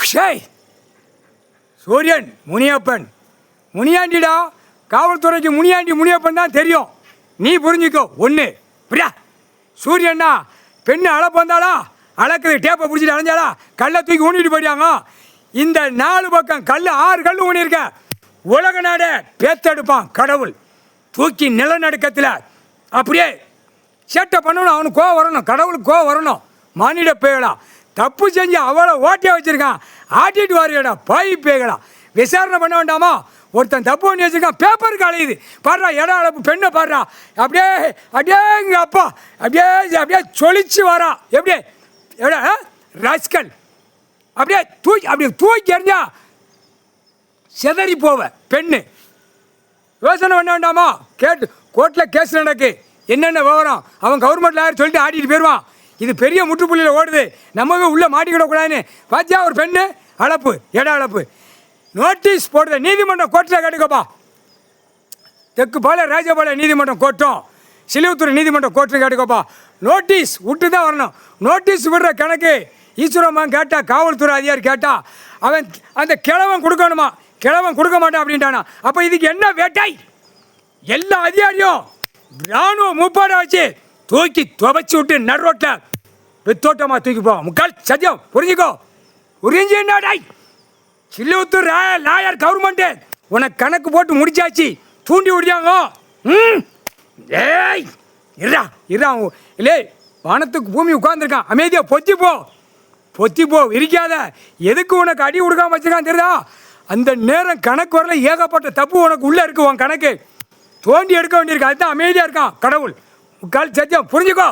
ஷேய் சூரியன் முனியப்பன் முனியாண்டிடா. காவல்துறைக்கு முனியப்பன் தான் தெரியும். நீ புரிஞ்சுக்கோ. ஒன்று புரியா? சூரியன்னா பெண்ணு அளப்பு வந்தாளா, அளக்குது டேப்பை பிடிச்சிட்டு அலைஞ்சாளா, கல்லை தூக்கி ஊனிட்டு போயிட்டாங்க. இந்த 4 பக்கம் கல் 6 கல் ஊனியிருக்க. உலக நாட பேத்தெடுப்பான் கடவுள். தூக்கி நிலநடுக்கத்தில் அப்படியே சேட்டை பண்ணணும். அவனுக்கு கோவம் வரணும், கடவுளுக்கு கோவம் வரணும். மானிட பேயலா தப்பு செஞ்சு அவளை ஓட்டிய வச்சிருக்கான். ஆட்டிட்டு வாரியடா பாய் பேய்களா. விசாரணை பண்ண வேண்டாமா? ஒருத்தன் தப்பு பண்ணி வச்சிருக்கான். பேப்பருக்கு அலையுது பாடுறா. இடம் அளப்பு பெண்ணை பாடுறா. அப்படியே அப்படியே இங்கே அப்பா அப்படியே அப்படியே சொலிச்சு வரா. எப்படியே எவ்வளோ ராஸ்கல் அப்படியே தூக்கி எறிஞ்சா செதறி போவ பெண்ணு. யோசனை பண்ண வேண்டாமா? கேட்டு கோர்ட்டில் கேஸ் நடக்கு. என்னென்ன விவரம் அவன் கவர்மெண்ட் லாயர் சொல்லிட்டு ஆட்டிட்டு போயிடுவான். இது பெரிய முற்றுப்புள்ளியில் ஓடுது. நமக்கு உள்ளே மாட்டிக்கிடக்கூடாதுன்னு பாத்தியா? ஒரு பெண்ணு அளப்பு இட அளப்பு நோட்டீஸ் போடுற நீதிமன்றம் கோர்ட்டில் கேட்டுக்கப்பா. தெற்கு பால ராஜபாளைய நீதிமன்றம் கோர்ட்டும் சிலுவத்தூர் நீதிமன்றம் கோர்ட்டில் கேட்டுக்கப்பா. நோட்டீஸ் விட்டு தான் வரணும். நோட்டீஸ் விடுற கணக்கு ஈஸ்வரம்மான் கேட்டா, காவல்துறை அதிகாரி கேட்டா, அவன் அந்த கிழவன் கொடுக்கணுமா? கிழவன் கொடுக்க மாட்டான் அப்படின்ட்டானா. அப்போ இதுக்கு என்ன வேட்டாய்? எல்லா அதிகாரியும் ராணுவ முப்பாடை வச்சு தூக்கி துவைச்சி விட்டு நடுரோட்டில் வித்தோட்டமாக தூக்கி போ. முக்கால் சத்தியம் புரிஞ்சுக்கோ. புரிஞ்சுடாய். சில்லுத்தூர் லாயர் கவர்மெண்ட்டு உனக்கு கணக்கு போட்டு முடிச்சாச்சு. தூண்டி விடியாங்க. ஏய் இருடா இல்லை வானத்துக்கு பூமி உட்காந்துருக்கான். அமைதியாக பொத்தி போ இருக்காத. எதுக்கு உனக்கு அடி கொடுக்காம வச்சுருக்கான் தெரியுதா? அந்த நேரம் கணக்கு வரல. ஏகப்பட்ட தப்பு உனக்கு உள்ளே இருக்கு. உன் கணக்கு தோண்டி எடுக்க வேண்டியிருக்கு. அதுதான் அமைதியாக இருக்கான் கடவுள். முக்கால் சத்தியம் புரிஞ்சுக்கோ.